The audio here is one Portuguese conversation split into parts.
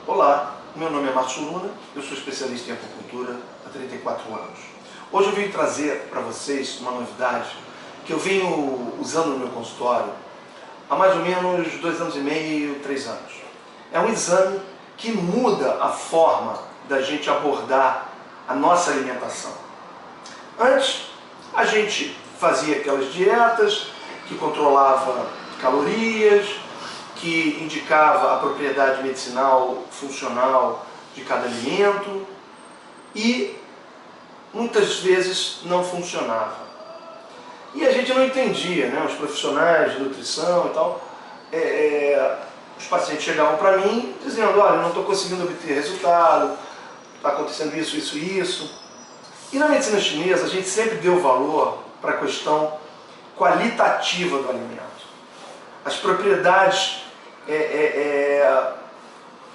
Olá, meu nome é Márcio Luna, eu sou especialista em acupuntura há 34 anos. Hoje eu vim trazer para vocês uma novidade que eu venho usando no meu consultório há mais ou menos 2 anos e meio, 3 anos. É um exame que muda a forma da gente abordar a nossa alimentação. Antes, a gente fazia aquelas dietas que controlava calorias, que indicava a propriedade medicinal, funcional de cada alimento e muitas vezes não funcionava. E a gente não entendia, né? Os profissionais de nutrição e tal, os pacientes chegavam para mim dizendo: olha, eu não estou conseguindo obter resultado, está acontecendo isso, isso e isso. E na medicina chinesa a gente sempre deu valor para a questão qualitativa do alimento. As propriedades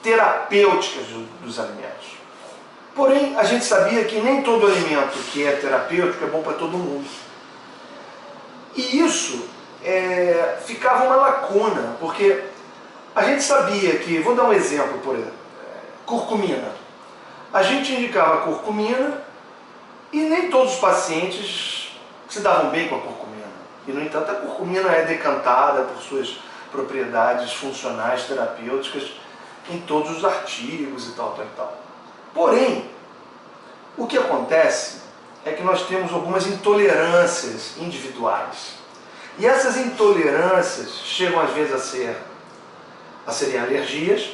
terapêuticas dos alimentos. Porém, a gente sabia que nem todo alimento que é terapêutico é bom para todo mundo. E isso ficava uma lacuna, porque a gente sabia que, vou dar um exemplo, por exemplo, curcumina. A gente indicava curcumina e nem todos os pacientes se davam bem com a curcumina. E, no entanto, a curcumina é decantada por suas propriedades funcionais, terapêuticas, em todos os artigos e tal, tal e tal. Porém, o que acontece é que nós temos algumas intolerâncias individuais. E essas intolerâncias chegam às vezes a serem alergias,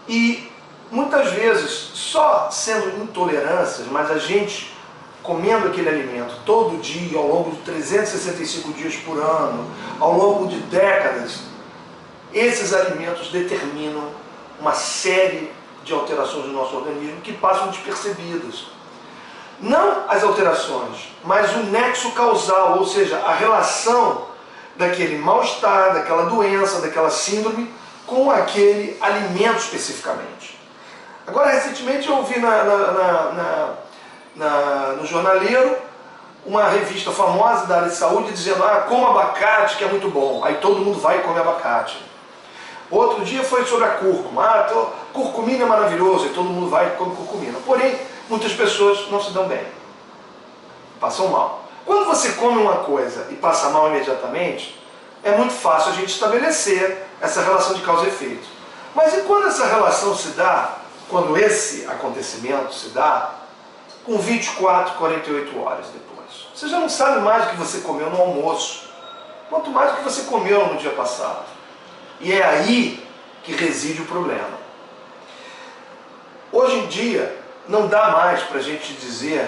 e muitas vezes só sendo intolerâncias, mas a gente comendo aquele alimento todo dia, ao longo de 365 dias por ano, ao longo de décadas, esses alimentos determinam uma série de alterações no nosso organismo que passam despercebidas. Não as alterações, mas o nexo causal, ou seja, a relação daquele mal-estar, daquela doença, daquela síndrome com aquele alimento especificamente. Agora, recentemente eu ouvi no jornaleiro uma revista famosa da área de saúde dizendo: coma abacate que é muito bom. Aí todo mundo vai e come abacate. Outro dia foi sobre a cúrcuma. Curcumina é maravilhoso, e todo mundo vai e come curcumina. Porém, muitas pessoas não se dão bem, passam mal. Quando você come uma coisa e passa mal imediatamente, é muito fácil a gente estabelecer essa relação de causa e efeito. Mas e quando essa relação se dá, quando esse acontecimento se dá, com 24, 48 horas depois? Você já não sabe mais o que você comeu no almoço, quanto mais o que você comeu no dia passado. E é aí que reside o problema. Hoje em dia, não dá mais para a gente dizer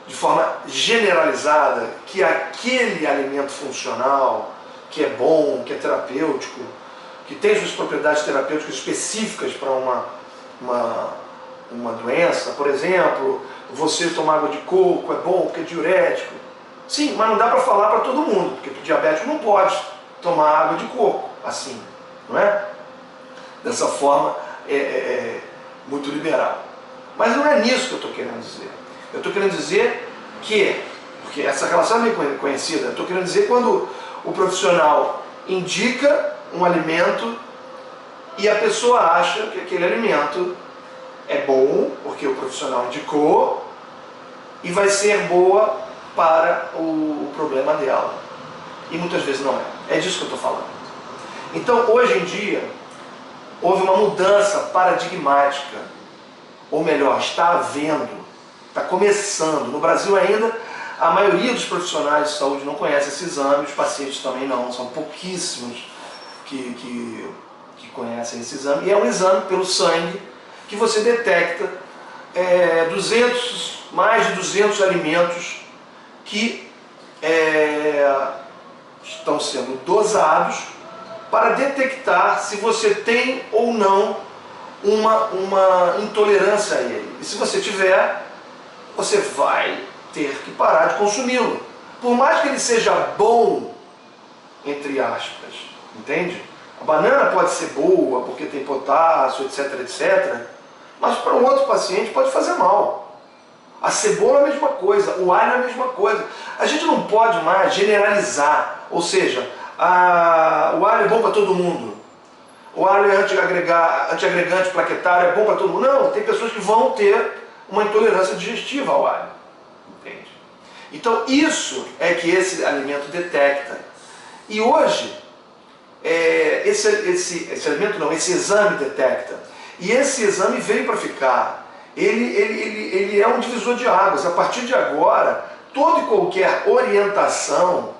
de forma generalizada que aquele alimento funcional, que é bom, que é terapêutico, que tem suas propriedades terapêuticas específicas para uma doença, por exemplo, você tomar água de coco é bom porque é diurético. Sim, mas não dá para falar para todo mundo, porque o diabético não pode tomar água de coco assim, não é? Dessa forma muito liberal. Mas não é nisso que eu estou querendo dizer. Eu estou querendo dizer que, porque essa relação é bem conhecida, eu estou querendo dizer quando o profissional indica um alimento e a pessoa acha que aquele alimento é bom, porque o profissional indicou, e vai ser boa para o problema dela. E muitas vezes não é. É disso que eu estou falando. Então, hoje em dia, houve uma mudança paradigmática, ou melhor, está havendo, está começando. No Brasil ainda, a maioria dos profissionais de saúde não conhece esse exame, os pacientes também não, são pouquíssimos que conhecem esse exame. E é um exame pelo sangue que você detecta mais de 200 alimentos que estão sendo dosados para detectar se você tem ou não uma intolerância a ele. E se você tiver, você vai ter que parar de consumi-lo. Por mais que ele seja bom, entre aspas, entende? A banana pode ser boa porque tem potássio, etc, etc, mas para um outro paciente pode fazer mal. A cebola é a mesma coisa, o alho é a mesma coisa. A gente não pode mais generalizar, ou seja, o alho é bom para todo mundo. o alho é antiagregante plaquetário, é bom para todo mundo. Não, tem pessoas que vão ter uma intolerância digestiva ao alho. Entende? Então isso é que esse alimento detecta. E hoje, esse alimento não, esse exame detecta. E esse exame veio para ficar. Ele é um divisor de águas. A partir de agora, toda e qualquer orientação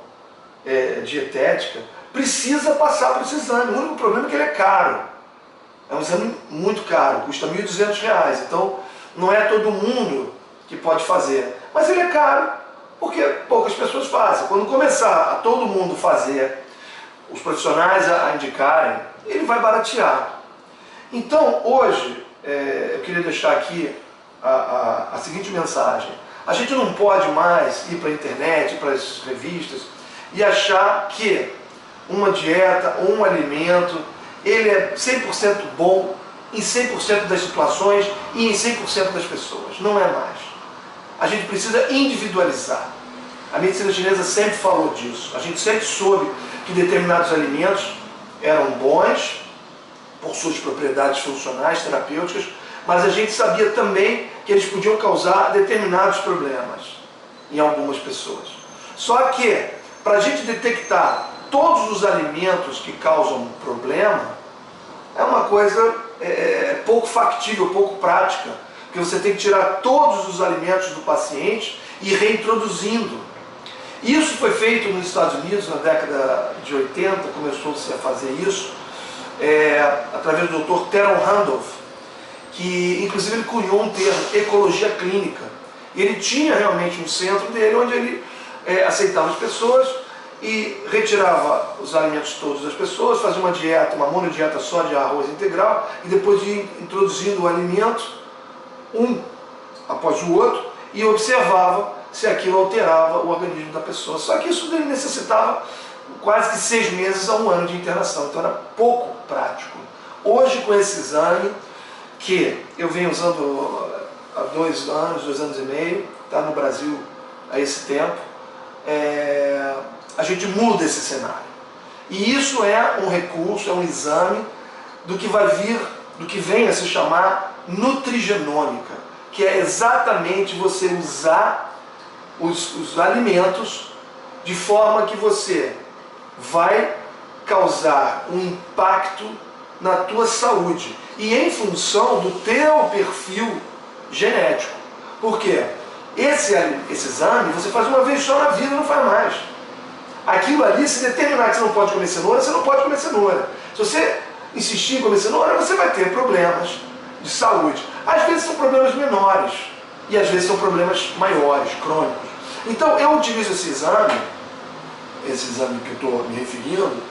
dietética precisa passar por esse exame. O único problema é que ele é caro. É um exame muito caro, custa R$ 1.200. Então, não é todo mundo que pode fazer. Mas ele é caro, porque poucas pessoas fazem. Quando começar a todo mundo fazer, os profissionais a indicarem, ele vai baratear. Então, hoje, eu queria deixar aqui a seguinte mensagem. A gente não pode mais ir para a internet, para as revistas, e achar que uma dieta ou um alimento, ele é 100% bom em 100% das situações e em 100% das pessoas. Não é mais. A gente precisa individualizar. A medicina chinesa sempre falou disso. A gente sempre soube que determinados alimentos eram bons por suas propriedades funcionais, terapêuticas, mas a gente sabia também que eles podiam causar determinados problemas em algumas pessoas. Só que, para a gente detectar todos os alimentos que causam problema, é uma coisa pouco factível, pouco prática, porque você tem que tirar todos os alimentos do paciente e ir reintroduzindo. Isso foi feito nos Estados Unidos na década de 80, começou-se a fazer isso, através do Dr. Theron Randolph, que inclusive ele cunhou um termo, ecologia clínica. E ele tinha realmente um centro dele onde ele aceitava as pessoas e retirava os alimentos todos das pessoas, fazia uma dieta, uma monodieta só de arroz integral, e depois ia introduzindo o alimento, um após o outro, e observava se aquilo alterava o organismo da pessoa. Só que isso dele necessitava quase que 6 meses a 1 ano de internação, então era pouco prático. Hoje, com esse exame, que eu venho usando há 2 anos, 2 anos e meio, está no Brasil há esse tempo, a gente muda esse cenário. E isso é um recurso, é um exame do que vai vir, do que vem a se chamar nutrigenômica, que é exatamente você usar os alimentos de forma que você vai causar um impacto na tua saúde e em função do teu perfil genético. Por quê? Esse exame você faz uma vez só na vida e não faz mais. Aquilo ali, se determinar que você não pode comer cenoura, você não pode comer cenoura. Se você insistir em comer cenoura, você vai ter problemas de saúde. Às vezes são problemas menores e às vezes são problemas maiores, crônicos. Então eu utilizo esse exame que eu estou me referindo,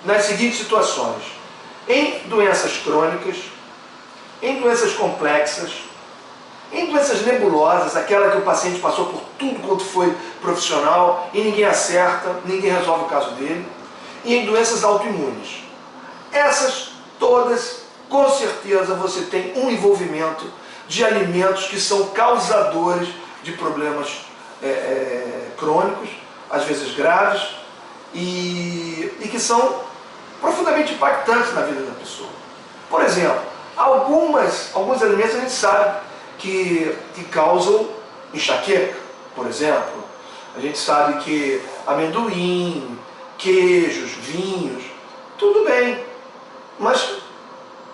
nas seguintes situações: em doenças crônicas, em doenças complexas, em doenças nebulosas, aquela que o paciente passou por tudo quanto foi profissional e ninguém acerta, ninguém resolve o caso dele, e em doenças autoimunes. Essas todas, com certeza, você tem um envolvimento de alimentos que são causadores de problemas crônicos, às vezes graves, e que são profundamente impactantes na vida da pessoa. Por exemplo, alguns alimentos a gente sabe que causam enxaqueca, por exemplo. A gente sabe que amendoim, queijos, vinhos, tudo bem, mas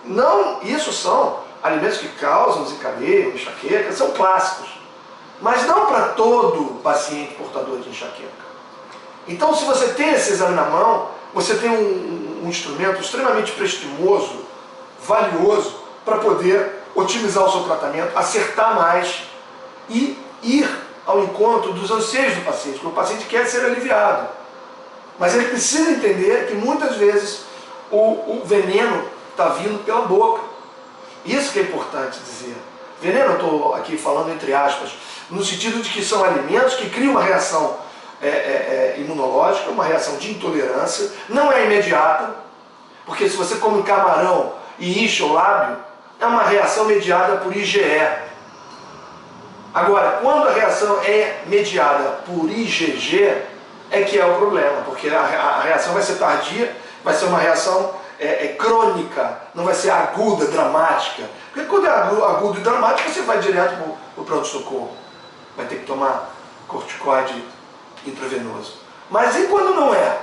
não, isso são alimentos que causam, desencadeiam, enxaqueca, são clássicos, mas não para todo paciente portador de enxaqueca. Então, se você tem esse exame na mão, você tem um instrumento extremamente prestimoso, valioso, para poder otimizar o seu tratamento, acertar mais e ir ao encontro dos anseios do paciente, porque o paciente quer ser aliviado. Mas ele precisa entender que muitas vezes o veneno está vindo pela boca. Isso que é importante dizer. Veneno, eu estou aqui falando entre aspas, no sentido de que são alimentos que criam uma reação imunológica, uma reação de intolerância, não é imediata, porque se você come um camarão e incha o lábio, é uma reação mediada por IgE. Agora, quando a reação é mediada por IgG, é que é o problema, porque a reação vai ser tardia vai ser uma reação crônica, não vai ser aguda, dramática. Porque quando é agudo e dramático, você vai direto para o pronto-socorro. Vai ter que tomar corticoide intravenoso. Mas e quando não é?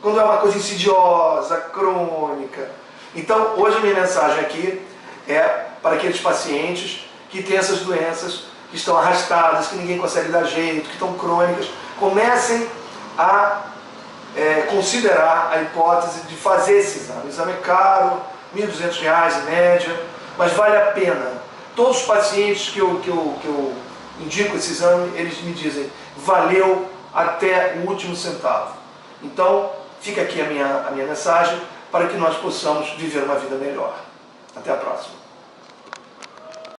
Quando é uma coisa insidiosa, crônica? Então, hoje a minha mensagem aqui é para aqueles pacientes que têm essas doenças, que estão arrastadas, que ninguém consegue dar jeito, que estão crônicas. Comecem a considerar a hipótese de fazer esse exame. O exame é caro, R$ 1.200 em média, mas vale a pena. Todos os pacientes que eu indico esse exame, eles me dizem, valeu até o último centavo. Então, fica aqui a minha mensagem para que nós possamos viver uma vida melhor. Até a próxima.